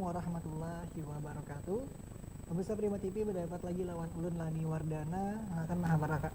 warahmatullahi wabarakatuh. Pemirsa Prima TV berdapat lagi lawan ulun Lani Wardana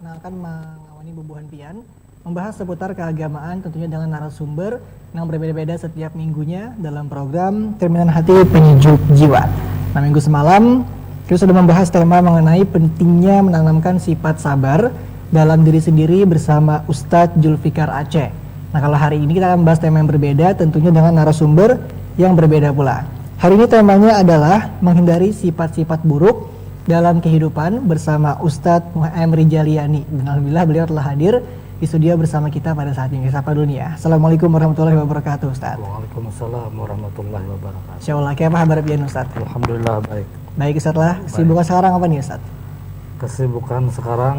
yang akan mengawani bubuhan pian, membahas seputar keagamaan tentunya dengan narasumber yang berbeda-beda setiap minggunya dalam program Cerminan Hati Penyejuk Jiwa. Nah, minggu semalam kita sudah membahas tema mengenai pentingnya menanamkan sifat sabar dalam diri sendiri bersama Ustadz Zulfikar Aceh. Nah, kalau hari ini kita akan membahas tema yang berbeda tentunya dengan narasumber yang berbeda pula. Hari ini temanya adalah menghindari sifat-sifat buruk dalam kehidupan bersama Ustadz Muhammad Rijaliani. Alhamdulillah beliau telah hadir di studio bersama kita pada saat ini. Sapa dunia. Assalamualaikum warahmatullahi wabarakatuh, Ustadz. Waalaikumsalam warahmatullahi wabarakatuh. Insyaallah, apa kabar pian Ustadz? Alhamdulillah baik. Baik Ustadz lah. Kesibukan sekarang apa nih Ustadz? Kesibukan sekarang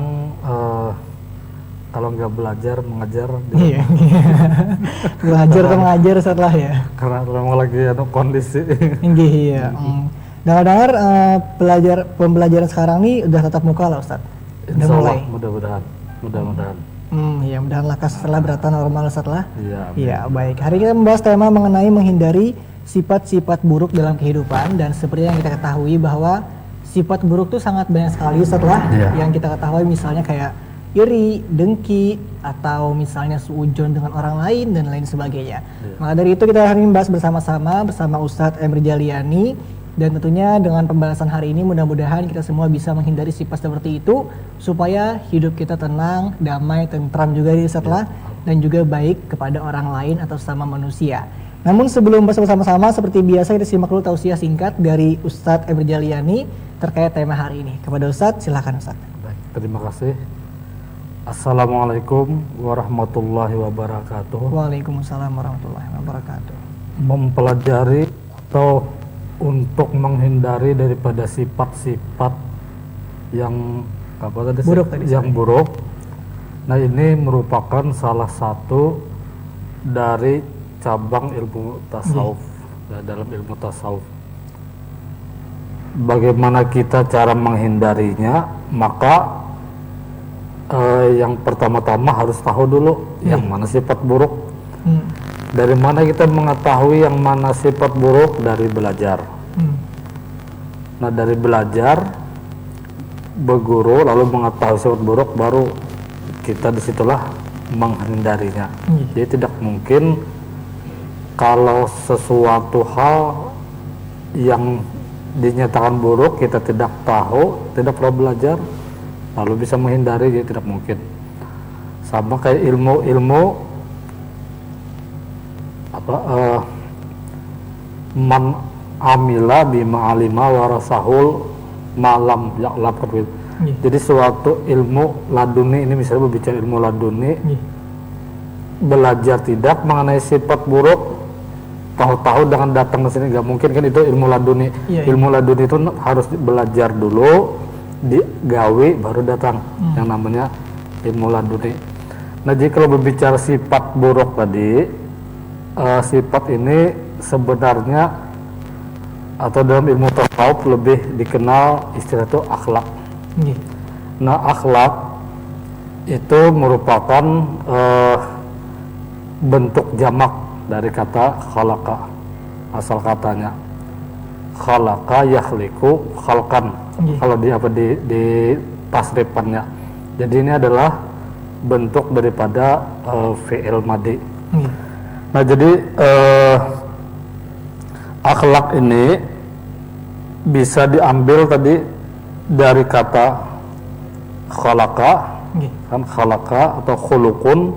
kalau nggak belajar mengajar. Iya. Belajar atau mengajar setelah ya. Karena memang lagi kondisi. Iya. Dengar-dengar pembelajaran sekarang nih udah tatap muka lah Ustadz. Udah mulai. Mudah-mudahan. Ya mudah-mudahan lah setelah berata normal setelah. Iya. Baik. Hari ini kita membahas tema mengenai menghindari sifat-sifat buruk dalam kehidupan, dan seperti yang kita ketahui bahwa sifat buruk tuh sangat banyak sekali setelah yang kita ketahui, misalnya kayak iri, dengki, atau misalnya suudzon dengan orang lain dan lain sebagainya. Maka dari itu kita hari ini membahas bersama Ustadz Emri Jaliani, dan tentunya dengan pembahasan hari ini mudah-mudahan kita semua bisa menghindari sifat seperti itu supaya hidup kita tenang, damai, tentram juga di setelah dan juga baik kepada orang lain atau sama manusia. Namun sebelum bahas bersama-sama seperti biasa kita simak dulu tausiah singkat dari Ustadz Emri Jaliani terkait tema hari ini. Kepada Ustadz, silakan Ustadz. Baik, terima kasih. Assalamualaikum warahmatullahi wabarakatuh. Waalaikumsalam warahmatullahi wabarakatuh. Mempelajari atau untuk menghindari daripada sifat-sifat yang buruk. Nah, ini merupakan salah satu dari cabang ilmu tasawuf. Dalam ilmu tasawuf, bagaimana kita cara menghindarinya? Maka yang pertama-tama harus tahu dulu yang mana sifat buruk. Dari mana kita mengetahui yang mana sifat buruk? Dari belajar. Nah, dari belajar, berguru, lalu mengetahui sifat buruk, baru kita disitulah menghindarinya. Jadi tidak mungkin kalau sesuatu hal yang dinyatakan buruk kita tidak tahu, tidak pernah belajar, lalu bisa menghindari, jadi tidak mungkin. Sama kayak ilmu man amila bima alima warasahul malam ya'lam. Jadi suatu ilmu laduni, ini misalnya berbicara ilmu laduni, belajar tidak mengenai sifat buruk, tahu-tahu dengan datang ke sini nggak mungkin kan, itu ilmu laduni. Ilmu laduni itu harus belajar dulu, digawi baru datang yang namanya ilmu laduni. Nah, jadi kalau berbicara sifat buruk tadi, sifat ini sebenarnya atau dalam ilmu tasawuf lebih dikenal istilah itu akhlak. Nah, akhlak itu merupakan bentuk jamak dari kata khalaqa. Asal katanya khalaqa yakhliqu khalqan. Kalau di tasrifannya. Jadi ini adalah bentuk daripada fi'il madi. Nah, jadi akhlak ini bisa diambil tadi dari kata khalaqa, kan khalaqa atau khuluqun,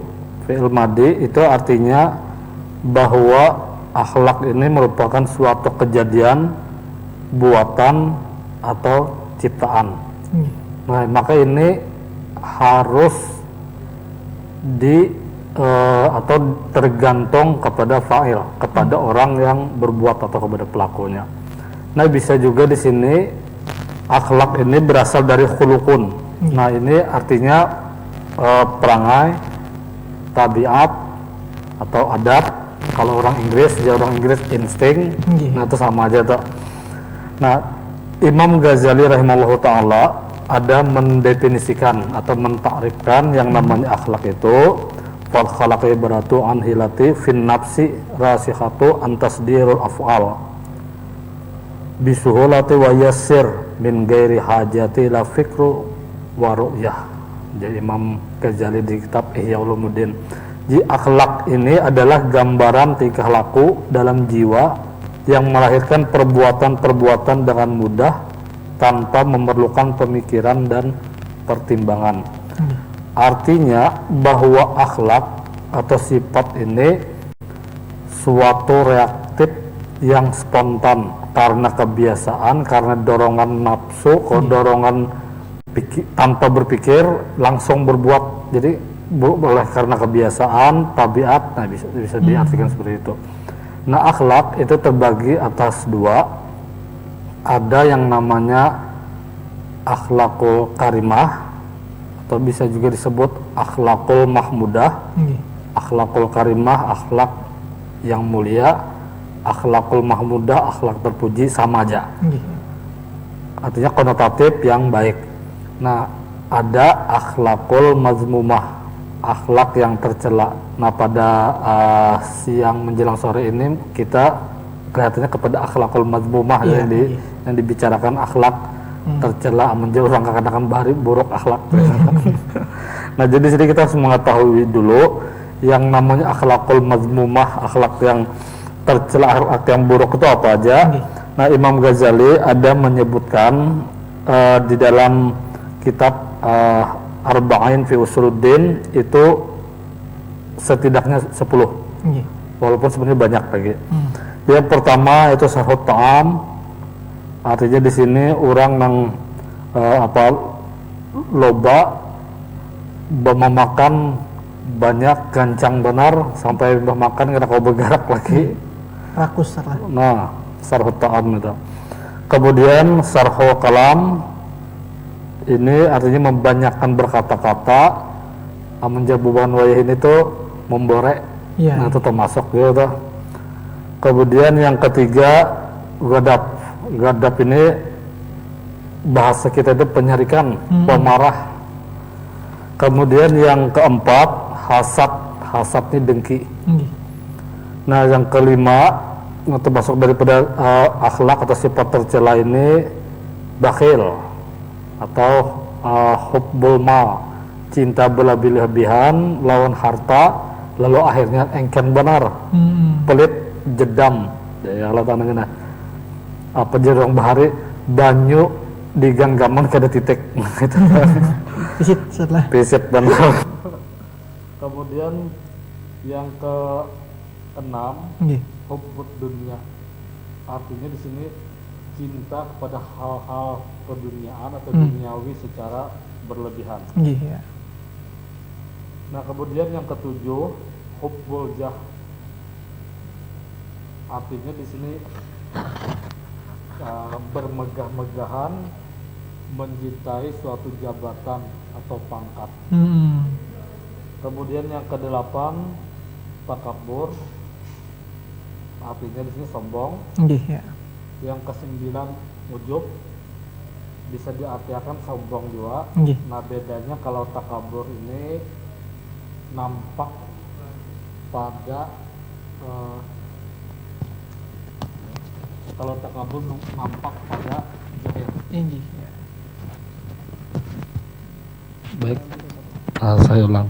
fi'il madi, itu artinya bahwa akhlak ini merupakan suatu kejadian, buatan atau ciptaan. Nah, maka ini harus atau tergantung kepada fa'il, kepada orang yang berbuat atau kepada pelakunya. Nah, bisa juga di sini akhlak ini berasal dari khuluqun. Nah, ini artinya perangai, tabiat atau adab. Kalau orang Inggris insting. Nah, itu sama aja tuh. Nah, Imam Ghazali rahimahullah ta'ala ada mendefinisikan atau mentakrifkan yang namanya akhlak itu fal khalaqi baratu an hilati fin nafsi rasihatu an tasdirul af'al. bisuhulati wa yassir min ghairi hajati la fikru wa ru'yah. Jadi Imam Ghazali di kitab Ihya Ulumuddin. Jadi akhlak ini adalah gambaran tingkah laku dalam jiwa yang melahirkan perbuatan-perbuatan dengan mudah tanpa memerlukan pemikiran dan pertimbangan. Artinya bahwa akhlak atau sifat ini suatu reaktif yang spontan karena kebiasaan, karena dorongan nafsu, dorongan tanpa berpikir langsung berbuat. Jadi boleh karena kebiasaan, tabiat, nah bisa diartikan seperti itu. Nah, akhlak itu terbagi atas dua. Ada yang namanya akhlakul karimah atau bisa juga disebut akhlakul mahmudah. Akhlakul karimah, akhlak yang mulia. Akhlakul mahmudah, akhlak terpuji, sama aja. Artinya konotatif yang baik. Nah, ada akhlakul mazmumah, akhlak yang tercela. Nah, pada siang menjelang sore ini kita kelihatannya kepada akhlakul mazmumah yang dibicarakan akhlak tercela, menjauh sangka-sangka bari buruk akhlak. Nah, jadi sini kita harus mengetahui dulu yang namanya akhlakul mazmumah, akhlak yang tercela, akhlak yang buruk itu apa aja. Nah, Imam Ghazali ada menyebutkan di dalam kitab Arba'in fi Usuluddin itu setidaknya 10. Walaupun sebenarnya banyak lagi. Yang pertama itu sarhut ta'am. Artinya di sini orang yang loba memakan banyak gancang benar sampai makan karena kau bergerak lagi. Rakus lah. Nah, sarhut ta'am itu. Kemudian sarhul kalam. Ini artinya membanyakkan berkata-kata. Menjabuban wayah ini tuh memborek. Nah, itu termasuk gitu. Kemudian yang ketiga gadab. Gadab ini bahasa kita itu penyarikan, pemarah. Kemudian yang keempat hasad. Hasad ini dengki. Nah, yang kelima termasuk daripada akhlak atau sifat tercela ini bakhil atau hubbul mal, cinta berlebih-lebihan lawan harta, lalu akhirnya engken benar, pelit, jedam. Ya Allah tanahnya apa jerong bahari banyu di ganggaman kada titik gitu. Pisit setelah. Pisit benar. Kemudian yang keenam hubbud dunia. Artinya di sini cinta kepada hal-hal keduniaan atau duniawi secara berlebihan. Nah, kemudian yang ketujuh hubbul jah. Artinya di sini bermegah-megahan, mencintai suatu jabatan atau pangkat. Kemudian yang kedelapan takabur. Artinya di sini sombong. Yang kesembilan ujub, bisa diartikan sombong juga. Nah, bedanya kalau takabur ini nampak pada kalau takabur nampak pada zahir. Baik, saya ulang.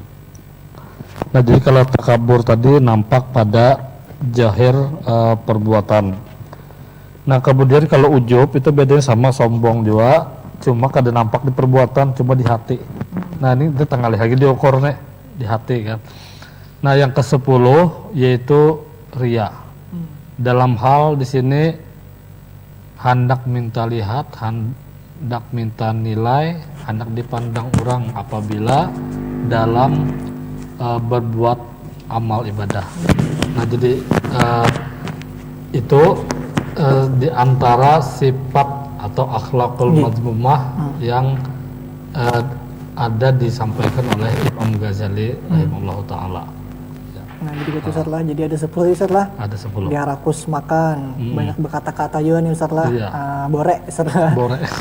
Nah, jadi kalau takabur tadi nampak pada zahir perbuatan. Nah, kemudian kalau ujub itu bedanya sama sombong juga, cuma kada nampak di perbuatan, cuma di hati. Nah, ini kita tanggal lagi diukur nih di hati kan. Nah, yang ke-10 yaitu riya. Dalam hal di sini hendak minta lihat, hendak minta nilai, hendak dipandang orang apabila dalam berbuat amal ibadah. Nah, jadi itu di antara sifat atau akhlakul mazmumah yang ada disampaikan oleh Imam Ghazali rahimahullah ta'ala. Nah, jadi itu Ustaz lah, jadi ada 10 Ustaz lah. Ada 10. Dia rakus makan, banyak berkata-kata juga nih Ustaz lah. Borek Ustaz lah.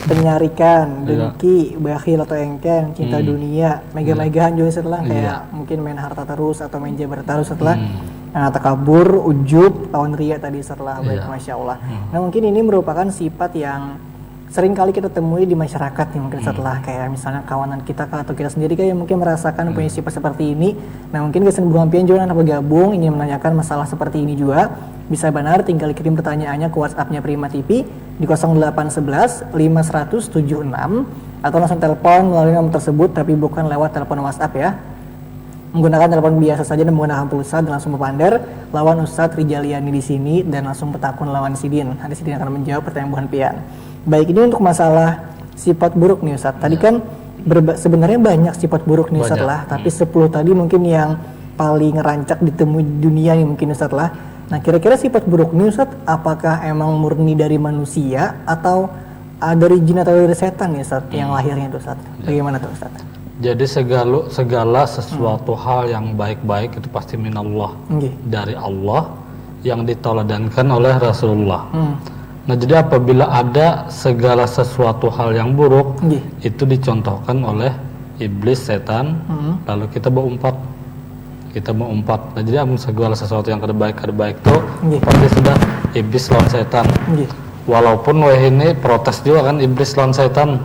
Penyarikan, dengki, bakhil atau engken, cinta dunia, mega-megahan juga Ustaz lah. Kayak mungkin main harta terus atau main jabar terus Ustaz lah. takabur, ujub, lawan riya tadi setelah baik, Iya. Masya Allah. Nah mungkin ini merupakan sifat yang sering kali kita temui di masyarakat nih, mungkin setelah kayak misalnya kawanan kita kah, atau kita sendiri kayak mungkin merasakan punya sifat seperti ini. Nah mungkin Gesan Burung Ampian juga anak bergabung ingin menanyakan masalah seperti ini juga, bisa benar tinggal kirim pertanyaannya ke WhatsApp-nya Prima TV di 0811 5176 atau langsung telepon melalui nomor tersebut, tapi bukan lewat telepon WhatsApp ya. Menggunakan telepon biasa saja dan menggunakan pulsa dan langsung berpander lawan Ustadz Rijaliani di sini dan langsung petakun lawan Sidin. Nanti Sidin akan menjawab pertanyaan Burhan Pian. Baik, ini untuk masalah sifat buruk nih Ustadz. Tadi kan sebenarnya banyak sifat buruk nih Ustadz lah, tapi 10 tadi mungkin yang paling rancak ditemui di dunia nih mungkin Ustadz lah. Nah kira-kira sifat buruk nih Ustadz, apakah emang murni dari manusia atau dari jin atau dari setan nih Ustadz yang lahirnya itu Ustadz? Bagaimana tuh Ustadz? Jadi segala sesuatu hal yang baik-baik itu pasti minallah, dari Allah yang diteladankan oleh Rasulullah. Nah jadi apabila ada segala sesuatu hal yang buruk, itu dicontohkan oleh iblis, setan, lalu kita berumpat. Nah jadi segala sesuatu yang terbaik itu pasti sudah iblis lawan setan. Walaupun ini protes juga kan iblis lawan setan.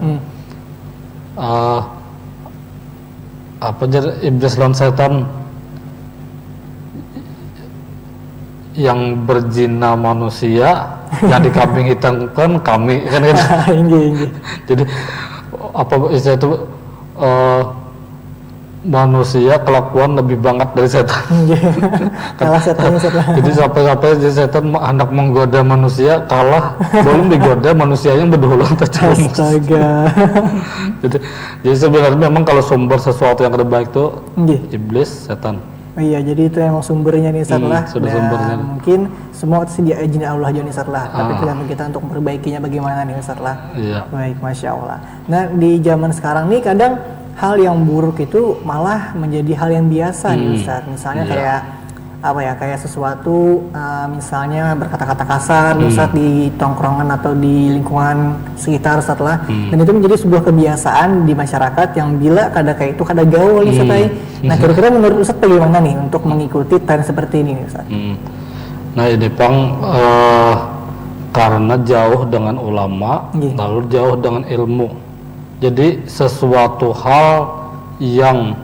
Apa jadi iblis lawan setan yang berzina manusia, yang dikambing hitamkan kami kan. Jadi apa istilah itu, manusia kelakuan lebih banget dari setan. Kalah setannya setan. Jadi sampai setan hendak menggoda manusia, kalah belum digoda manusia yang berduluan terjerumus. Astaga. jadi sebenarnya memang kalau sumber sesuatu yang terbaik itu iblis, setan. Oh iya, jadi itu emang sumbernya nih Ustadz lah. Sudah Dan sumbernya. mungkin semua itu izin Allah juga nih Ustadz lah. Tapi tergantung kita untuk memperbaikinya bagaimana nih Ustadz lah. Iya. Baik, Masya Allah. Nah di zaman sekarang nih kadang hal yang buruk itu malah menjadi hal yang biasa nih Ustadz. Misalnya kayak apa ya, kayak sesuatu misalnya berkata-kata kasar Ustadz di tongkrongan atau di lingkungan sekitar Ustadz lah. Dan itu menjadi sebuah kebiasaan di masyarakat yang bila kayak itu kada gaul Ustadz. Nah kira-kira menurut Ustadz bagaimana nih untuk mengikuti tren seperti ini Ustadz? Nah ini Pang, karena jauh dengan ulama, lalu jauh dengan ilmu. Jadi sesuatu hal yang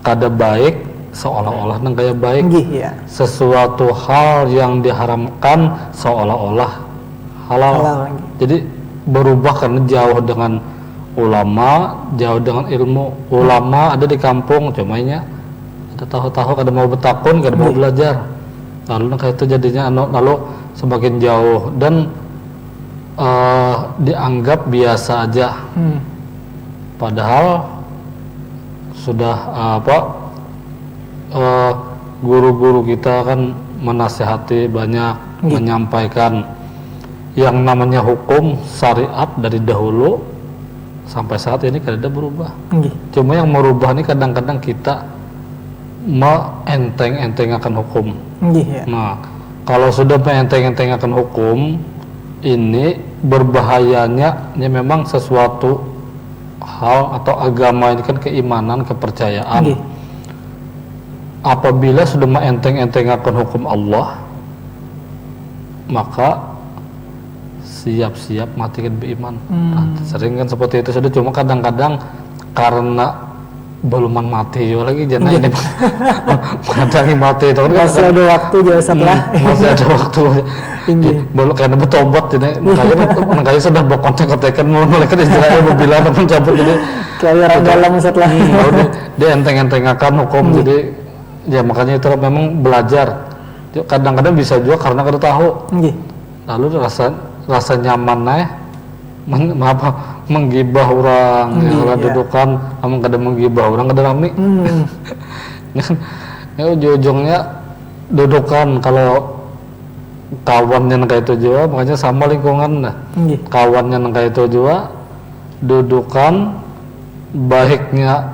kada baik seolah-olah nang kayak baik. Sesuatu hal yang diharamkan seolah-olah halal. Jadi berubah karena jauh dengan ulama, jauh dengan ilmu. Ulama ada di kampung, cumanya ada tahu-tahu kada mau bertakun, kada mau belajar. Lalu kayak itu jadinya lalu semakin jauh dan dianggap biasa aja. Padahal sudah guru-guru kita kan menasihati banyak, menyampaikan yang namanya hukum syariat dari dahulu sampai saat ini kada berubah. Cuma yang merubah ini kadang-kadang kita enteng-entengakan hukum. Nah, kalau sudah enteng-entengakan hukum, ini berbahayanya ini memang sesuatu hal atau agama ini kan keimanan, kepercayaan. Apabila sudah enteng-entengakan hukum Allah, maka siap-siap mati kan beriman. Sering kan seperti itu sudah, cuma kadang-kadang karena beluman mati juga lagi jangan ini kadang mati itu kan masih ada waktu biasa lah. Masih ada waktu. Belum karena bertobat jadi makanya sudah berkontek-kontekan mereka istilahnya bila ataupun cabut jadi kayak dalam setelah dia enteng-entengakan hukum. Jadi ya makanya itu memang belajar. Kadang-kadang bisa juga karena kada tahu. Lalu rasa nyaman menggibah orang, kalau dudukan kamu kada menggibah orang kada rame. Ya ujung-ujungnya dudukan kalau kawannya kayak itu juga, makanya sama lingkungan lah. Kawannya kayak itu juga, dudukan baiknya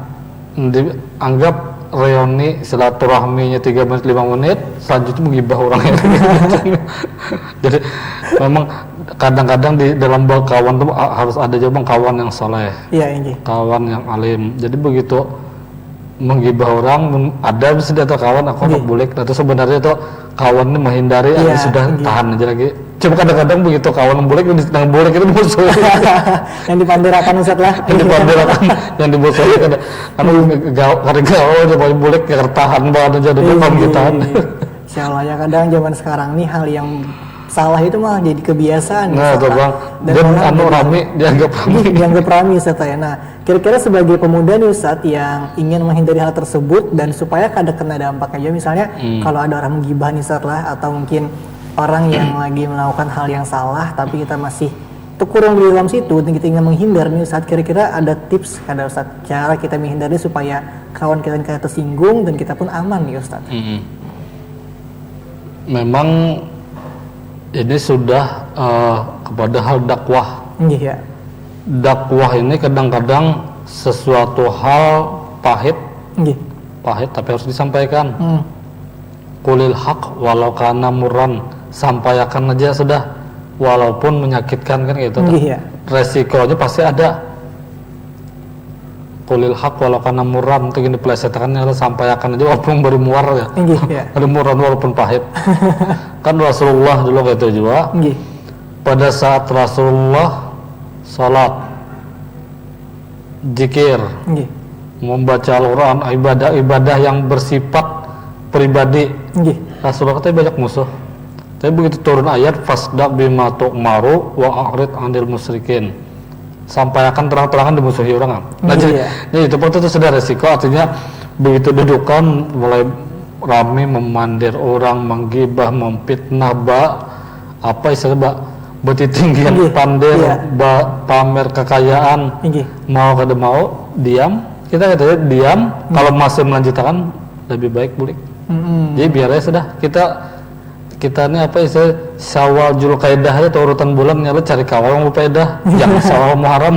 dianggap reuni silaturahminya 3 menit 5 menit, selanjutnya menggibah orang yang jadi memang kadang-kadang di dalam berkawan tuh harus ada juga kawan yang soleh, kawan yang alim. Jadi begitu menggibah orang ada bisa atau kawan aku nggak boleh, atau sebenarnya itu kawan ini menghindari sudah tahan aja lagi. Cuma kadang-kadang begitu kawan boleh sedang boleh itu musuh. Yang dipandirakan Ustaz lah. Yang dipandirakan, yang dimusuhi karena gaul coba boleh kertahan banget aja dulu kita. Insyaallah ya, kadang zaman sekarang nih hal yang salah itu malah jadi kebiasaan. Nah, tuh Bang. Dan rame dianggap rame Ustaz ya. Nah, kira-kira sebagai pemuda nih Ustaz yang ingin menghindari hal tersebut dan supaya kada kena dampak aja, misalnya kalau ada orang menggibah nih Ustaz lah, atau mungkin orang yang lagi melakukan hal yang salah tapi kita masih terkurung di dalam situ dan kita ingin menghindar nih Ustaz, kira-kira ada tips kada Ustaz cara kita menghindari supaya kawan kita tersinggung dan kita pun aman nih Ustaz? Memang ini sudah kepada hal dakwah. Iya. Dakwah ini kadang-kadang sesuatu hal pahit, pahit tapi harus disampaikan. Qulil haq walau kana murran, sampaikan aja sudah, walaupun menyakitkan kan gitu. Resikonya pasti ada. Qulil haq walau kana murran, itu gini pelesetannya, sampaikan aja walaupun baru muar ya. Baru murran walaupun pahit. Kan Rasulullah dulu gitu juga. Pada saat Rasulullah salat, zikir, membaca Al-Quran, ibadah-ibadah yang bersifat pribadi, Rasulullah katanya banyak musuh. Tapi begitu turun ayat fasda bima tu'maru wa a'rid 'anil musyrikin, sampaikan terang-terangan dimusuhi orang. Nah, jadi itu sudah resiko. Artinya begitu dudukan mulai rame memandir orang, menggibah, memfitnah, apa istilah betitinggian pandir, pamer kekayaan, mau kada mau diam. Kita katanya diam. Kalau masih melanjutkan lebih baik boleh. Jadi biarnya sudah kita ini apa istilah Syawal Zulqaidah itu urutan bulan nyala cari kawal mau pedah, jangan Syawal Muharram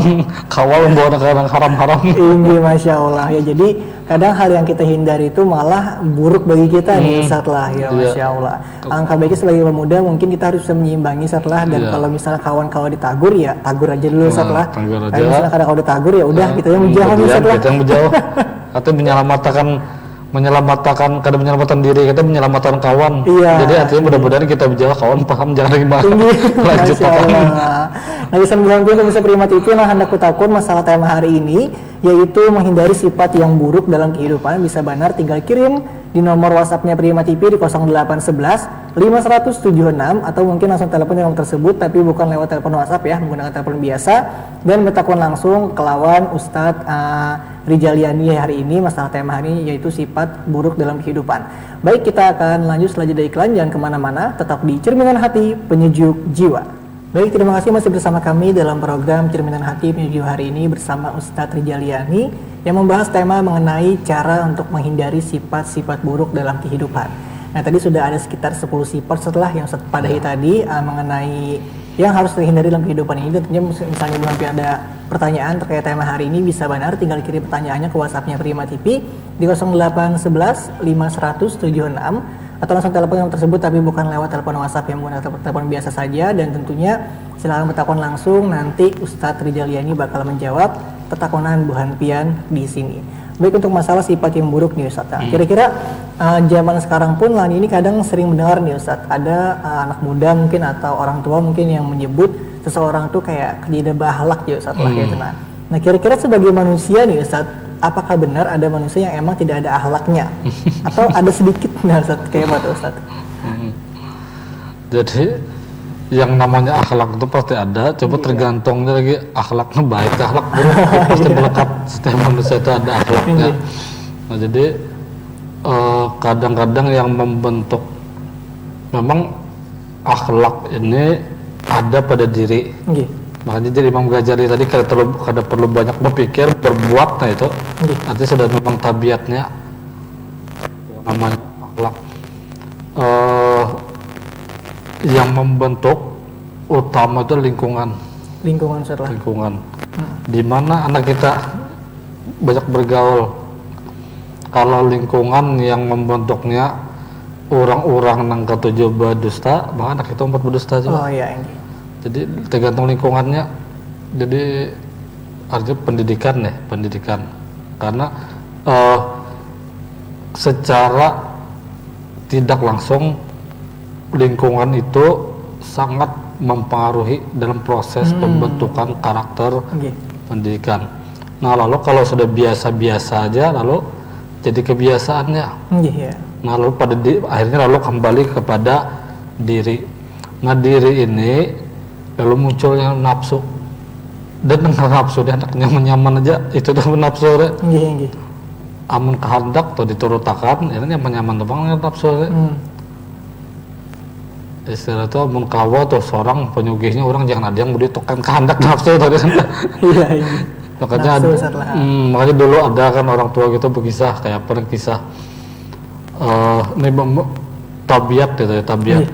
kawal membawa kadang haram-haram. Ini Masya Allah ya, jadi kadang hal yang kita hindari itu malah buruk bagi kita nih setelah ya Masya Allah. Angka baiknya sebagai pemuda mungkin kita harus bisa menyeimbangi setelah, dan kalau misalnya kawan-kawan ditagur ya tagur aja dulu setelah. Kalau misalnya kadang kalau ditagur ya udah kita yang menjauh setelah. Kita yang menjauh atau menyelamatkan diri, kita menyelamatkan kawan. Jadi artinya mudah-mudahan kita menjauh kawan paham jangan gimana. Lanjut Nah, disambung bisa Prima TV nah hendak kutakun masalah tema hari ini, yaitu menghindari sifat yang buruk dalam kehidupan. Bisa benar tinggal kirim di nomor WhatsApp-nya Prima TV di 0811 5176, atau mungkin langsung telepon nomor tersebut tapi bukan lewat telepon WhatsApp ya, menggunakan telepon biasa, dan bertakun langsung ke lawan Ustadz Rijaliani hari ini. Masalah tema hari ini yaitu sifat buruk dalam kehidupan. Baik, kita akan lanjut setelah jeda iklan. Jangan kemana-mana, tetap di Cerminan Hati Penyejuk Jiwa. Baik, terima kasih masih bersama kami dalam program Cerminan Hati Penyejuk Jiwa hari ini bersama Ustadz Rijaliani yang membahas tema mengenai cara untuk menghindari sifat-sifat buruk dalam kehidupan. Nah, tadi sudah ada sekitar 10 sifat setelah yang Ustadz padahi tadi mengenai yang harus terhindari dalam kehidupan ini. Dan tentunya misalnya belum ada pertanyaan terkait tema hari ini, bisa benar tinggal kirim pertanyaannya ke WhatsApp-nya Prima TV di 0811 5176, atau langsung telepon yang tersebut tapi bukan lewat telepon WhatsApp yang menggunakan telepon biasa saja. Dan tentunya silakan bertakon langsung, nanti Ustadz Rijaliani bakal menjawab tetakonan buhan pian di sini. Baik, untuk masalah sifat yang buruk nih Ustadz, kira-kira zaman sekarang pun Lani ini kadang sering mendengar nih Ustadz, ada anak muda mungkin atau orang tua mungkin yang menyebut seseorang tuh kayak tidak bahalak ya Ustadz lah gitu. Nah, kira-kira sebagai manusia nih Ustadz, apakah benar ada manusia yang emang tidak ada akhlaknya? Atau ada sedikit nah Ustadz, kayak apa tuh Ustadz? Jadi yang namanya akhlak itu pasti ada, coba tergantungnya lagi akhlaknya baik, akhlak buruk pasti melekat. Setiap manusia itu ada akhlaknya. Nah, jadi kadang-kadang yang membentuk memang akhlak ini ada pada diri. Makanya jadi Imam Ghazali tadi kada perlu banyak berpikir, berbuat. Nah itu nanti sudah memang tabiatnya namanya akhlak. Yang membentuk utama itu lingkungan setelah lingkungan di mana anak kita banyak bergaul. Kalau lingkungan yang membentuknya orang-orang nang ketujuh berdusta, maka anak itu empat berdusta juga. Jadi tergantung lingkungannya. Jadi artinya pendidikan karena secara tidak langsung lingkungan itu sangat mempengaruhi dalam proses pembentukan karakter pendidikan. Nah lalu kalau sudah biasa-biasa aja lalu jadi kebiasaannya. Nah lalu akhirnya lalu kembali kepada diri. Nah diri ini lalu munculnya nafsu, dan dengan nafsu dia anak nyaman-nyaman aja itu udah nafsu deh. Amun kehendak tuh diturutakan ini nyaman-nyaman tuh bang nafsu deh. Istilah itu amun kawa tuh seorang penyugihnya orang jangan ada yang mau ditokan kehendak nafsu tadi kan. Makanya makanya dulu ada kan orang tua gitu berkisah kayak pernah kisah ini tabiat gitu ya, tabiat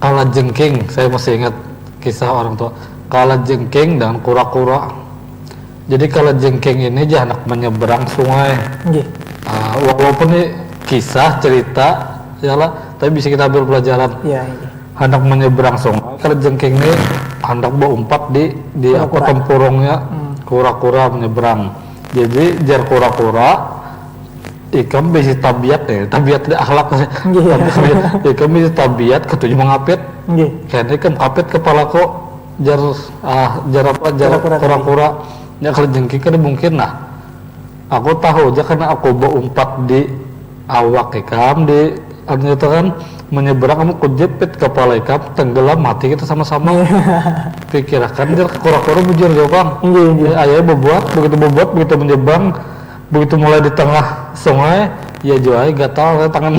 kala jengking. Saya masih ingat kisah orang tua kala jengking dan kura-kura. Jadi kala jengking ini dia anak menyeberang sungai. Walaupun ini kisah cerita ya lah, tapi bisa kita ambil pelajaran. Hendak menyeberang sungai, kala jengking ini hendak berumpat di apa tempurungnya kura-kura menyeberang. Jadi jar kura-kura ikam bisi tabiat ya, tabiat di akhlak ikam bisi tabiat ketujuh mengapit kayaknya ikam kapit kepala kok jar kura-kura ya kalau jengking kan mungkin lah aku tahu aja karena aku berumpat di awak ikam di itu kan menyeberang kamu kejepit kepala ikam tenggelam mati kita sama-sama. Pikirkan jar kura-kura bujur jawab ayah begitu menyeberang begitu mulai di tengah sungai ya jual gatal tangan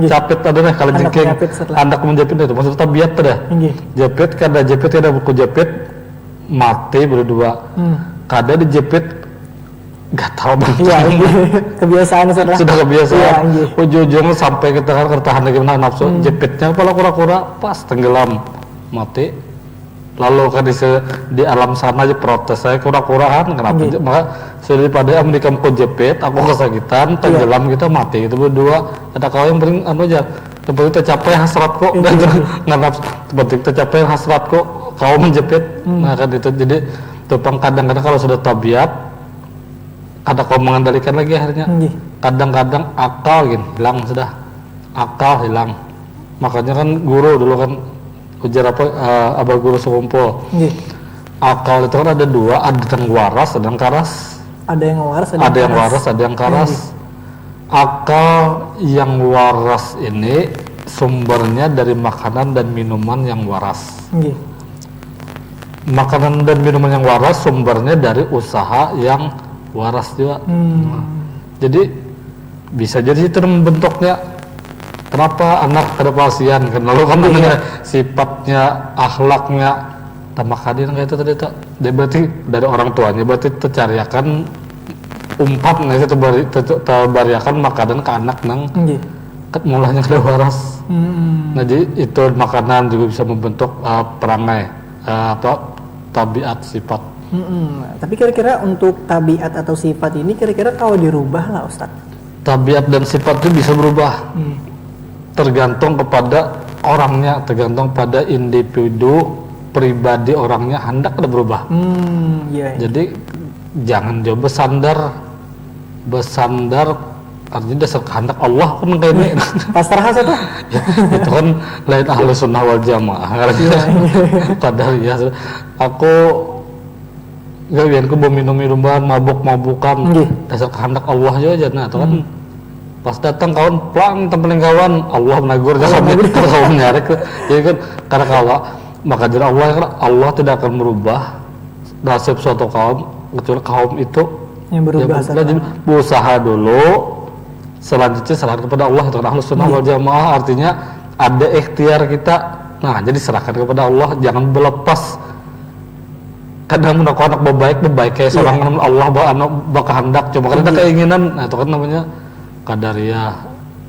capit ada nih kalau jengking anak menjepit itu maksudnya tabiat dah jepit kada buku jepit mati berdua kada dijepit gatal banget kebiasaan sudah kebiasaan ujung-ujungnya sampai kita kertahan lagi nafsu jepitnya kepala kura-kura pas tenggelam mati. Lalu kan di alam sana aja protes saya kura-kuraan kenapa maka daripada Amerika aku jepit aku kesakitan tenggelam kita mati itu berdua ada kau yang paling aja seperti tercapai hasrat kok nggak seperti tercapai hasrat kok kau menjepit. Nah kan itu jadi topang kadang-kadang kalau sudah tabiat ada kau mengendalikan lagi akhirnya kadang-kadang akal hilang sudah akal hilang. Makanya kan guru dulu kan ujar abah guru sekumpul akal itu kan ada dua, ada yang waras ada yang karas. Ada yang waras ada yang karas. Akal yang waras ini sumbernya dari makanan dan minuman yang waras. Makanan dan minuman yang waras sumbernya dari usaha yang waras juga. Jadi bisa jadi itu membentuknya. Kenapa anak ada pasien kan lalu kan sifatnya akhlaknya tambah hadir kayak itu tadi tuh dia berarti dari orang tuanya berarti tercariakan umpat nih terbariakan makanan ke anak nang mulanya kada waras. Jadi itu makanan juga bisa membentuk perangai tabiat sifat. Tapi kira-kira untuk tabiat atau sifat ini kira-kira kalau dirubah lah Ustadz? Tabiat dan sifat itu bisa berubah. Tergantung kepada orangnya, tergantung pada individu pribadi orangnya hendak ada berubah. Jadi jangan coba bersandar artinya dasar kehendak Allah kan kayak ini. Pasrah itu. Itu kan lain ahli sunnah wal jamaah. Kadang ya aku gak biar aku minum-minuman mabuk-mabukan dasar kehendak Allah aja. Nah itu kan pas datang kawan pelang tempelin kawan Allah menegur kawan nyarek jadi kan karena kawan maka jadi Allah tidak akan merubah nasib suatu kaum kecuali kaum itu yang berubah jadi berusaha dulu selanjutnya serahkan kepada Allah itu ahlus sunnah wal jamaah artinya ada ikhtiar kita nah jadi serahkan kepada Allah jangan berlepas kadang menaku anak berbaik kayak seorang Allah berkehendak cuma kan ada keinginan nah itu kan namanya Qadariyah,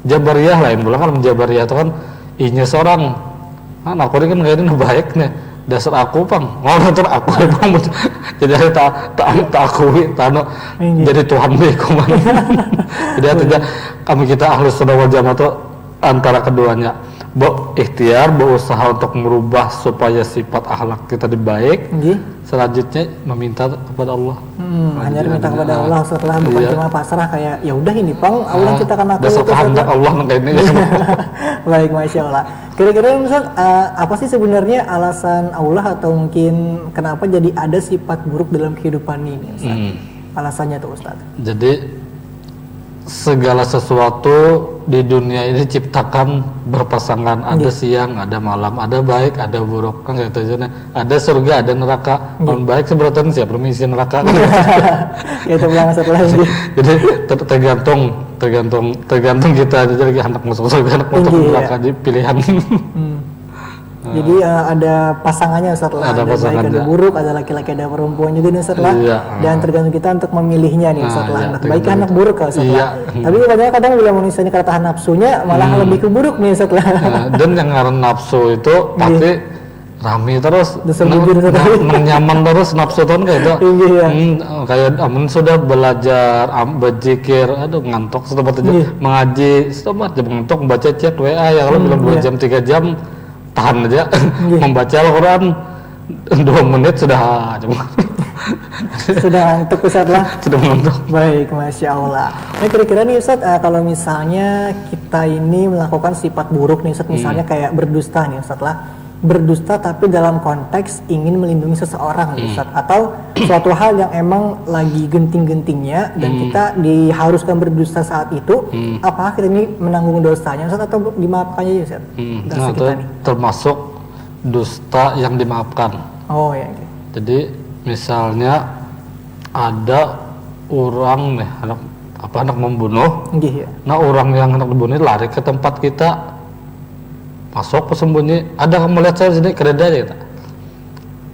Jabariyah lain pula kan Jabariyah itu kan inya seorang aku ini kan kayaknya baik nih dasar aku pang terus aku pang jadi tak akui jadi Tuhan beku jadi artinya kami kita ahlus sunnah wal jamaah itu antara keduanya ikhtiar, berusaha untuk merubah supaya sifat akhlak kita baik. Selanjutnya meminta kepada Allah. Hanya minta kepada Allah setelah bukan cuma pasrah kayak ya udah ini Pang Allah yang ciptakan aku itu kehendak Allah ini. Baik, masya Allah. Kira-kira Ustaz, apa sih sebenarnya alasan Allah atau mungkin kenapa jadi ada sifat buruk dalam kehidupan ini Ustaz? Alasannya tuh Ustaz. Jadi segala sesuatu di dunia ini diciptakan berpasangan, ada siang, ada malam, ada baik, ada buruk, kan kayak itu aja. Ada surga, ada neraka. Kalau baik seberatan siapa permisi neraka. Itu bilang setelah ini. Jadi tergantung kita aja lagi anak masuk surga, anak masuk neraka, jadi pilihan. Jadi ada pasangannya setelah ada baik, ada buruk, ada laki-laki, ada perempuan juga nih setelah dan tergantung kita untuk memilihnya nih setelah anak baik, anak buruk setelah. Tapi kadang-kadang bila misalnya kata tahan nafsunya malah lebih ke buruk nih setelah. Dan yang ngaran nafsu itu pasti rame terus, nyaman terus nafsu tuh kayak itu. Kayak amun sudah belajar berzikir, aduh ngantuk setempat aja mengaji, setempat aja ngantuk baca chat WA ya kalau belum 2 jam 3 jam tahan aja membaca Al-Quran 2 menit sudah sudah ngantuk Ustaz lah. Sudah ngantuk. Baik, masya Allah. Nah kira-kira nih Ustaz, kalau misalnya kita ini melakukan sifat buruk nih Ustaz, misalnya kayak berdusta nih Ustaz lah, berdusta tapi dalam konteks ingin melindungi seseorang nih Ustaz, atau suatu hal yang emang lagi genting-gentingnya dan kita diharuskan berdusta saat itu, apakah kita ini menanggung dosanya Ustaz atau dimaafkannya ya Ustaz? Nah, itu termasuk dusta yang dimaafkan. Oh ya. Jadi misalnya ada orang nih anak membunuh. Nah orang yang hendak dibunuh lari ke tempat kita, masuk persembunyi, ada kamu lihat saya sini kereda aja kita.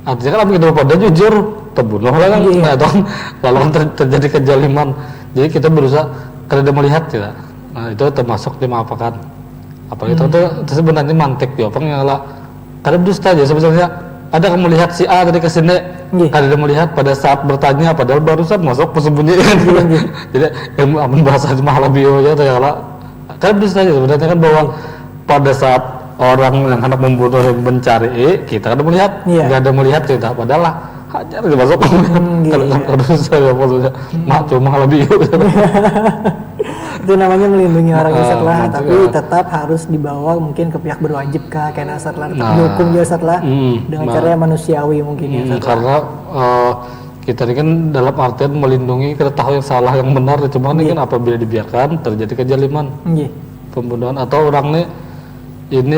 Artinya kan kita pada jujur terbunuh lah kan, lalu kan terjadi kezaliman. Jadi kita berusaha kereda melihat kita. Nah itu termasuk dimaafkan. Apalagi itu sebenarnya mantik dia apa ngalah. Karena dusta aja sebenarnya. Ada kamu lihat si A tadi kesini, ada melihat pada saat bertanya, padahal barusan masuk persembunyi. Jadi ilmu amun bahasa malah bio aja tuh ya lah. Karena dusta aja sebenarnya kan bahwa pada saat orang yang hendak membunuh yang mencari kita kan melihat, nggak ada melihat kita, padahal hajar masuk. Kalau saya maksudnya mak cuma lebih itu namanya melindungi orang setelah, tapi tetap harus dibawa mungkin ke pihak berwajib karena setelah tetap dihukum dia setelah dengan cara yang manusiawi mungkin ya setelah. Karena kita ini kan dalam artian melindungi kita tahu yang salah yang benar, cuma ini kan apabila dibiarkan terjadi kezaliman, pembunuhan atau orang ini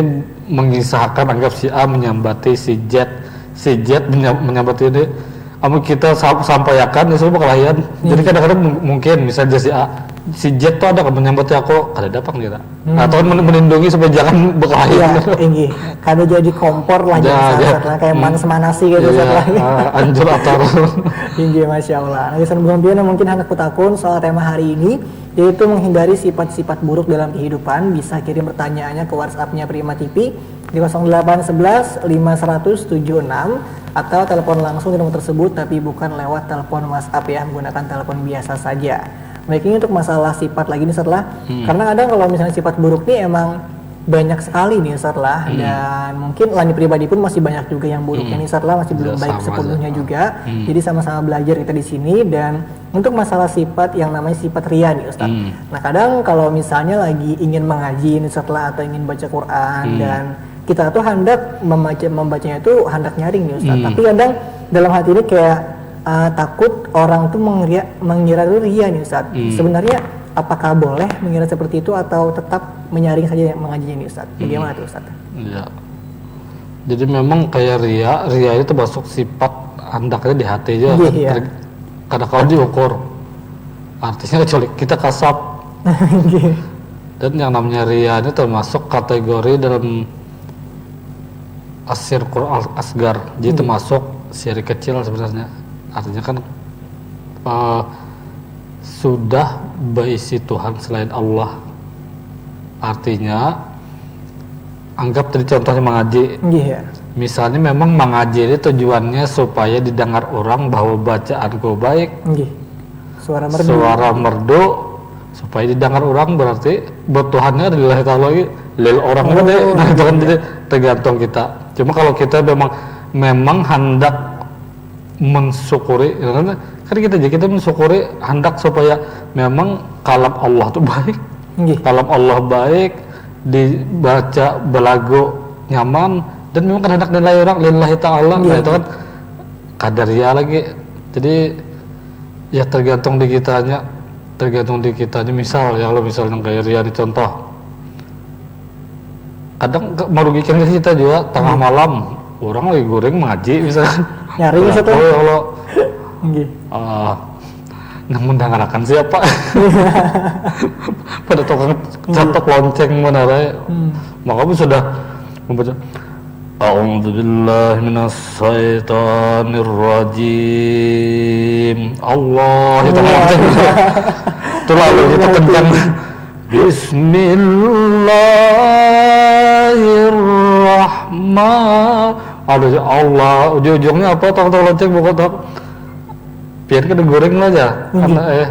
mengisahkan anggap si A menyambati si Z menyambati ini, kita sampaikan itu semua kelahian. Jadi kadang-kadang mungkin misalnya si Z tuh ada menyambati aku ada dapat kita atau melindungi supaya jangan berkelahian. Karena jadi kompor lah setelah kayak manas-manasi gitu setelah anjur atar. Masya Allah. Nah, sebelumnya mungkin hendak kutakun soal tema hari ini, yaitu menghindari sifat-sifat buruk dalam kehidupan. Bisa kirim pertanyaannya ke WhatsApp-nya Prima TV di 0811 5176 atau telepon langsung di nomor tersebut, tapi bukan lewat telepon WhatsApp ya, menggunakan telepon biasa saja. Baik, ini untuk masalah sifat lagi nih setelah, karena kadang kalau misalnya sifat buruk nih emang banyak sekali nih setelah, dan mungkin Lani pribadi pun masih banyak juga yang buruknya nih setelah, masih belum baik sepenuhnya juga. Jadi sama-sama belajar kita di sini. Dan untuk masalah sifat yang namanya sifat ria nih Ustaz. Nah kadang kalau misalnya lagi ingin mengaji nih setelah atau ingin baca Quran dan kita tuh hendak membacanya itu hendak nyaring nih Ustaz. Tapi kadang dalam hati ini kayak takut orang tuh mengira itu ria nih Ustaz. Sebenarnya apakah boleh mengira seperti itu atau tetap menyaring saja mengajinya nih Ustaz? Bagaimana tuh Ustaz? Iya. Jadi memang kayak ria itu termasuk sifat hendaknya di hati aja. Kadang kalau diukur artinya kecuali kita kasap. Dan yang namanya ria ini termasuk kategori dalam asyirkul asgar. Jadi termasuk syirik kecil sebenarnya. Artinya kan sudah berisi Tuhan selain Allah. Artinya anggap tadi contohnya mengaji. Misalnya memang mengaji ini tujuannya supaya didengar orang bahwa bacaanku baik, suara merdu supaya didengar orang, berarti buat Tuhannya lillahi ta'ala lagi lil orang gede. Nah itu kan jadi tergantung kita. Cuma kalau kita memang hendak mensyukuri, kan kita mensyukuri hendak supaya memang kalam Allah tuh baik, kalam Allah baik, dibaca belagu nyaman, dan memang kan hendak nilai orang lillahi ta'ala. Nah itu kan kadariyah lagi. Jadi ya tergantung di kitanya, misal ya, kalau misalnya kayak Rian contoh, kadang merugikan kita juga tengah malam orang lagi goreng ngaji misalkan nyari satu kalau namun dengarkan siapa pada tukang catok lonceng mana maka pun sudah membaca A'udzubillahi minasyaitonirrajim. Allah itu lonceng. Itu lalu kita kencang. Bismillahirrahmanirrahim. Aduh Allah, ujung-ujungnya apa? Tong lonceng bukan tak. Biar kita goreng aja. Karena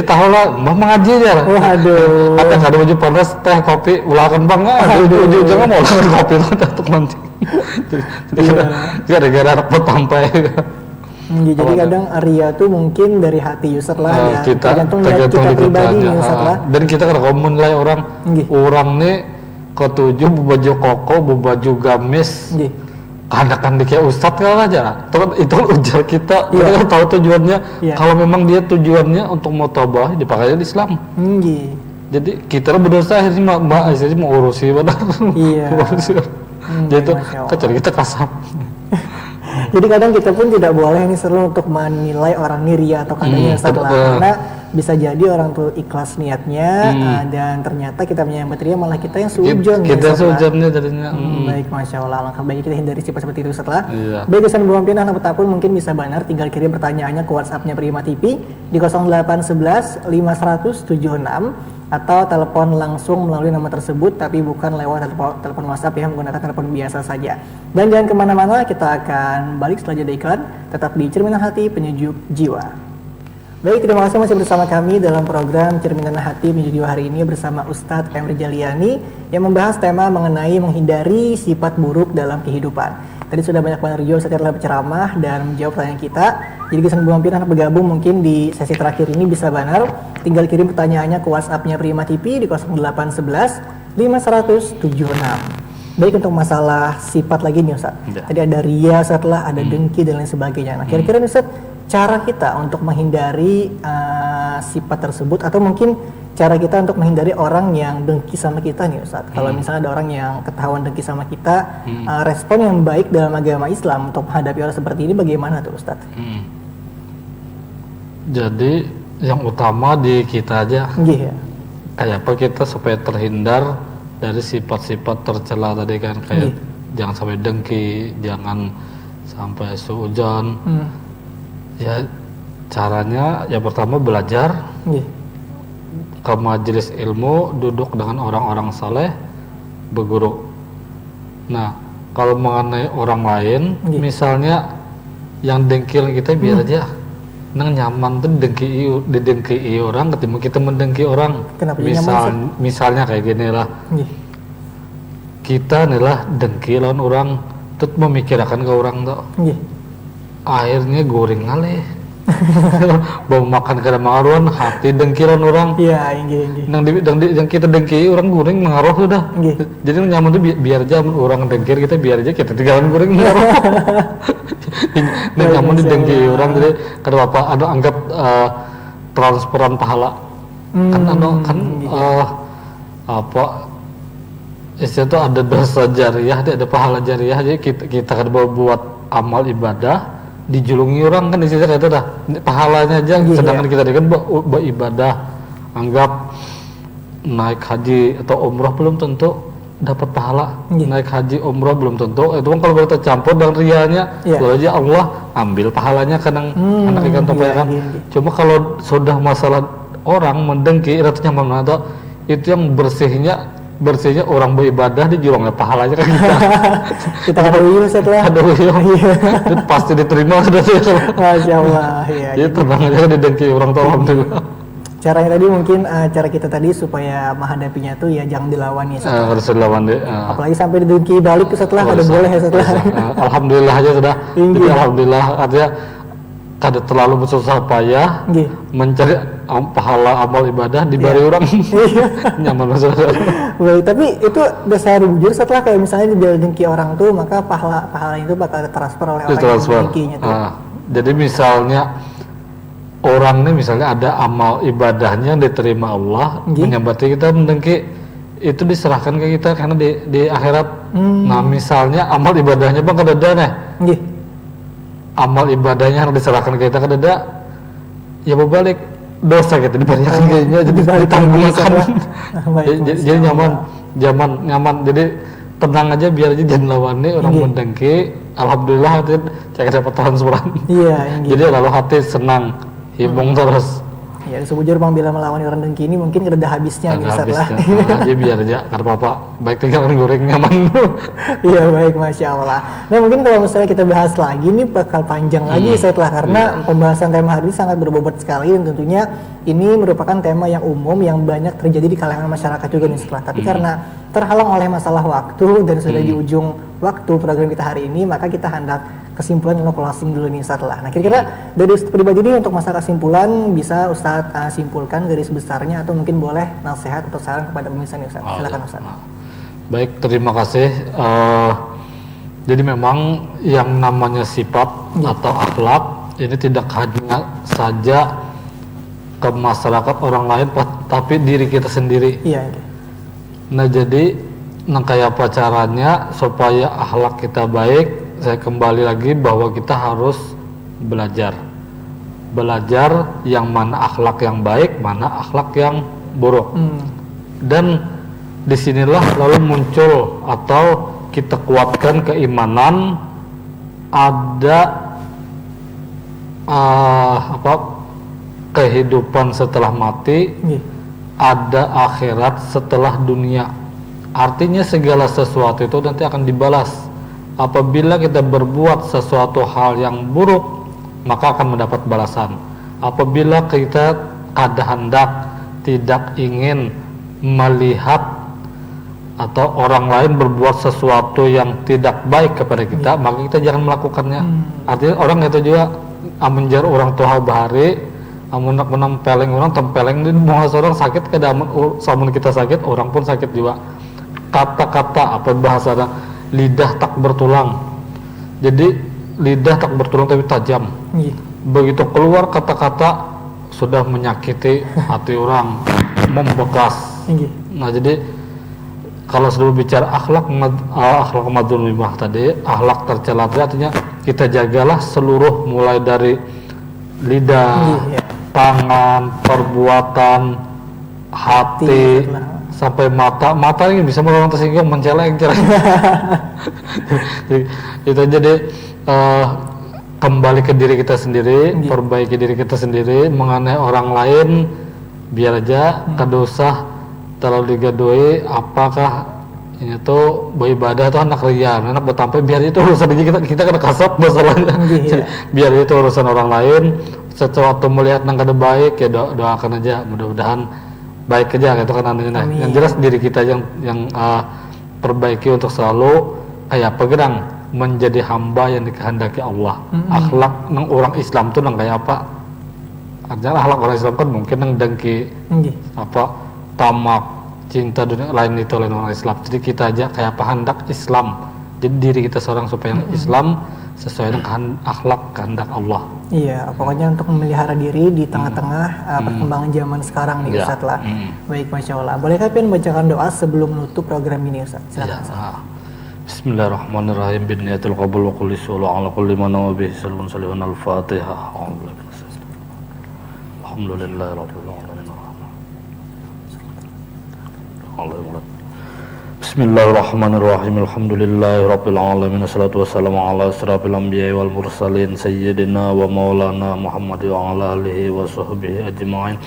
tahu lah, mbah mengaji aja. Waduh. Apa ada baju panas, teh, kopi, ulakan banget. Ujung-ujungnya mau ulakan kopi itu untuk lonceng. Jadi gara-gara anak petampai. Jadi kadang Arya tuh mungkin dari hati user lah ya, tergantung kita pribadi nih user lah. Dan kita kan komun lah orang nih ketujuh baju koko, baju gamis, kehendakan dia kayak ustadz kan aja. Itu ujar kita, kita kan tahu tujuannya. Kalau memang dia tujuannya untuk mau tabah, dipakai di Islam. Jadi kita berdosa akhirnya mau urusi benar. Jadi itu kacau kita kasar. Jadi kadang kita pun tidak boleh nih seru untuk menilai orang ria atau kadangnya salah, karena bisa jadi orang tuh ikhlas niatnya dan ternyata kita menyambut ria malah kita yang suudzon. Kita suudzonnya jadinya. Baik, masya Allah, langkah baik kita hindari sifat seperti itu setelah. Baik, kesan belum pindah anak petapun mungkin bisa benar, tinggal kirim pertanyaannya ke WhatsApp-nya Prima TV di 0811 500 76 atau telepon langsung melalui nomor tersebut, tapi bukan lewat telepon WhatsApp ya, menggunakan telepon biasa saja. Dan jangan kemana-mana, kita akan balik setelah jeda iklan, tetap di Cerminan Hati Penyejuk Jiwa. Baik, terima kasih masih bersama kami dalam program Cerminan Hati Penyejuk Jiwa hari ini bersama Ustadz Emri Jaliani yang membahas tema mengenai menghindari sifat buruk dalam kehidupan. Tadi sudah banyak banget Rio setelah berceramah dan menjawab pertanyaan kita. Jadi kesan belum pindah bergabung mungkin di sesi terakhir ini bisa benar, tinggal kirim pertanyaannya ke WhatsApp-nya Prima TV di 0811 500 76. Baik, untuk masalah sifat lagi nih Ustaz. Tadi ada ria, setelah ada dengki dan lain sebagainya. Nah, kira-kira nih Ustaz, cara kita untuk menghindari sifat tersebut, atau mungkin cara kita untuk menghindari orang yang dengki sama kita nih Ustaz. Kalau misalnya ada orang yang ketahuan dengki sama kita, respon yang baik dalam agama Islam untuk menghadapi orang seperti ini bagaimana tuh Ustaz? Jadi yang utama di kita aja. Kayak apa kita supaya terhindar dari sifat-sifat tercela tadi kan, kayak jangan sampai dengki, jangan sampai suudzon. Ya caranya yang pertama belajar. Ke majelis ilmu, duduk dengan orang-orang saleh, berguru. Nah, kalau mengenai orang lain, misalnya yang dengkil kita biar aja, nang nyaman tuh didengki orang, ketimbang kita mendengki orang. Misalnya kayak gini lah, kita nih lah dengki lawan orang, tuh memikirkan ke orang tuh, akhirnya goreng ngalih. Bawa makan kada mengaruhan hati dengkiran orang. Yang kita dengki orang goreng mengaruh sudah. Jadi nyaman tuh biar aja orang dengkir kita, biar aja kita tinggalan goreng mengaruh. Nyaman didengki orang, jadi kada apa ada anggap transferan pahala. Apa istilah itu ada dosa jariah, ada pahala jariah. Jadi kita kada buat amal ibadah dijulungi orang kan, isinya kayak itu dah pahalanya aja, sedangkan kita kan beribadah, anggap naik haji atau umroh belum tentu dapat pahala, naik haji umroh belum tentu, itu kan kalau kita campur dengan rianya, kalau aja Allah ambil pahalanya kadang anak ikan topai kan. Cuma kalau sudah masalah orang mendengki, itu nyaman atau itu yang bersihnya orang beribadah di jurangnya pahalanya kan kita ada uyuh setelah itu pasti diterima sudah. Masya Allah, ya tenang aja didengki orang tua alhamdulillah. Caranya tadi mungkin cara kita tadi supaya menghadapinya tuh ya jangan dilawan ya. Harus dilawan deh. Apalagi sampai didengki balik setelah kada boleh ya setelah. Alhamdulillah aja sudah. Jadi alhamdulillah artinya kada terlalu bersusah payah mencari pahala amal ibadah di bari orang. Nyaman maksudnya. Baik, tapi itu dasar bujur setelah kayak misalnya didengki orang tuh maka pahala itu bakal transfer oleh orang yang mendengkinya tuh. Jadi misalnya orang nih misalnya ada amal ibadahnya yang diterima Allah, menyambati kita mendengki itu diserahkan ke kita karena di akhirat. Nah misalnya amal ibadahnya bang kedada nih, amal ibadahnya yang diserahkan ke kita kedada, ya berbalik dosa kita dibayarkan kayaknya jadi ditanggungan. Jadi nyaman, jadi tenang aja biar aja jangan lawan nih orang mendengki. Alhamdulillah hati cek dapat transferan. Jadi lalu hati senang. Hibung terus. Ya sebujur bang bila melawan orang dengki ini mungkin ada habisnya gitu lah. Jadi biar aja karena apa baik tinggal goreng nyaman. Iya baik, masya Allah. Nah mungkin kalau misalnya kita bahas lagi ini bakal panjang lagi setelah karena pembahasan tema hari ini sangat berbobot sekali dan tentunya ini merupakan tema yang umum yang banyak terjadi di kalangan masyarakat juga nih setelah. Tapi karena terhalang oleh masalah waktu dan sudah di ujung waktu program kita hari ini, maka kita hendak kesimpulan atau closing dulu nih Ustadz lah. Nah kira-kira dari Ustadz pribadi ini untuk masalah kesimpulan bisa Ustadz simpulkan garis besarnya atau mungkin boleh nasihat atau saran kepada pemirsa nih Ustadz. Silakan Ustadz. Baik, terima kasih. Jadi memang yang namanya sifat atau akhlak ini tidak hanya saja ke masyarakat orang lain, tapi diri kita sendiri. Nah jadi kayak apa caranya supaya akhlak kita baik? Saya kembali lagi bahwa kita harus belajar yang mana akhlak yang baik, mana akhlak yang buruk. Dan disinilah lalu muncul atau kita kuatkan keimanan ada kehidupan setelah mati, ada akhirat setelah dunia. Artinya segala sesuatu itu nanti akan dibalas. Apabila kita berbuat sesuatu hal yang buruk, maka akan mendapat balasan. Apabila kita ada hendak tidak ingin melihat atau orang lain berbuat sesuatu yang tidak baik kepada kita, maka kita jangan melakukannya. Artinya orang itu juga menjar orang tua bahari, amun menempeleng orang tempeleng di muka orang sakit, kedaman samun kita sakit, orang pun sakit juga. Kata-kata apa bahasanya? Lidah tak bertulang. Jadi lidah tak bertulang tapi tajam. Begitu keluar kata-kata sudah menyakiti hati orang, membekas. Nah jadi kalau sudah bicara akhlak madzmumah tadi, akhlak tercela artinya kita jagalah seluruh mulai dari lidah, tangan, perbuatan, hati, sampai mata ini bisa orang tersinggung menceleng. Itu jadi kembali ke diri kita sendiri, perbaiki diri kita sendiri, mengenai orang lain biar aja kedosa terlalu digadoi. Apakah ini tuh beribadah tuh anak ria, anak bertampai biar itu urusan kita kena kasap masalahnya. Biar itu urusan orang lain. Sesuatu melihat nang kada baik ya doakan aja, mudah-mudahan baik aja gitu kan anehnya. Yang jelas diri kita yang perbaiki untuk selalu kayak pegerang menjadi hamba yang dikehendaki Allah. Akhlak nang orang Islam tuh nang kayak apa? Artinya akhlak orang Islam kan mungkin nang dengki tamak, cinta dunia lain itu lain orang Islam. Jadi kita aja kayak apa hendak Islam. Jadi diri kita seorang supaya Islam sesuai dengan akhlak kehendak Allah. Iya, pokoknya untuk memelihara diri di tengah-tengah perkembangan zaman sekarang nih Ustaz lah. Baik, Masya Allah. Bolehkah Pian bacakan doa sebelum menutup program ini Ustaz? Silakan. Bismillahirrahmanirrahim. Binniyatil qabul wa kulli sallallahu ala kulli man wa bihi sallallahu al-Fatihah. Alhamdulillahirabbil alamin. Bismillahirrahmanirrahim. Alhamdulillahirabbil alamin. Wassalatu wassalamu ala asyrafil anbiya'i wal mursalin sayyidina wa maulana Muhammad wa ala alihi wa sahbihi ajma'in.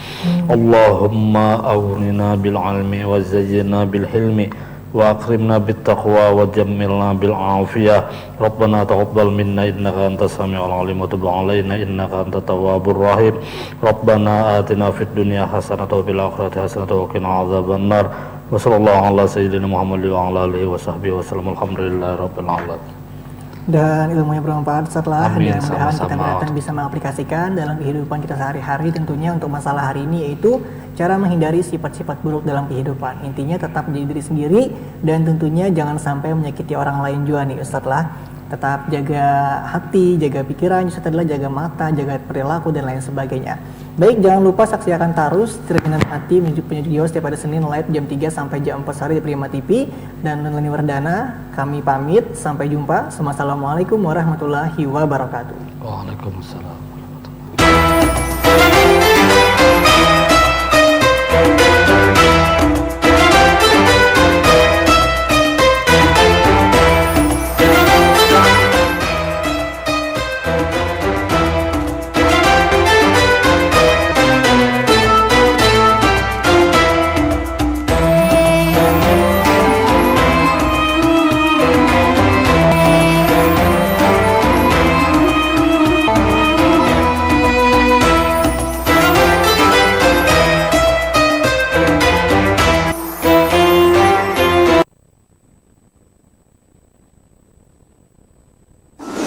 Allahumma aghnina bil ilmi wa zayyina bil hilmi وأكرمنا بالتقوى وجملنا بالعافية ربنا تقبل منا إنك أنت السميع العليم وتب علينا إنك أنت التواب الرحيم ربنا آتنا في الدنيا حسنة وفي الآخرة حسنة وقنا عذاب النار وصلى الله على سيدنا محمد وعلى آله وصحبه وسلم الحمد لله رب العالمين. Dan ilmu yang bermanfaat setelah Amin, dan mudah-mudahan kita sama-sama. benar-benar bisa mengaplikasikan dalam kehidupan kita sehari-hari, tentunya untuk masalah hari ini yaitu cara menghindari sifat-sifat buruk dalam kehidupan. Intinya tetap menjadi diri sendiri dan tentunya jangan sampai menyakiti orang lain juga nih Ustadz lah. Tetap jaga hati, jaga pikiran, Ustadz adalah jaga mata, jaga perilaku dan lain sebagainya. Baik, jangan lupa saksikan terus Cerminan Hati menuju video setiap hari Senin live jam 3 sampai jam 4 sore di Prima TV dan Lani Wardana. Kami pamit, sampai jumpa. Assalamualaikum warahmatullahi wabarakatuh. Waalaikumsalam.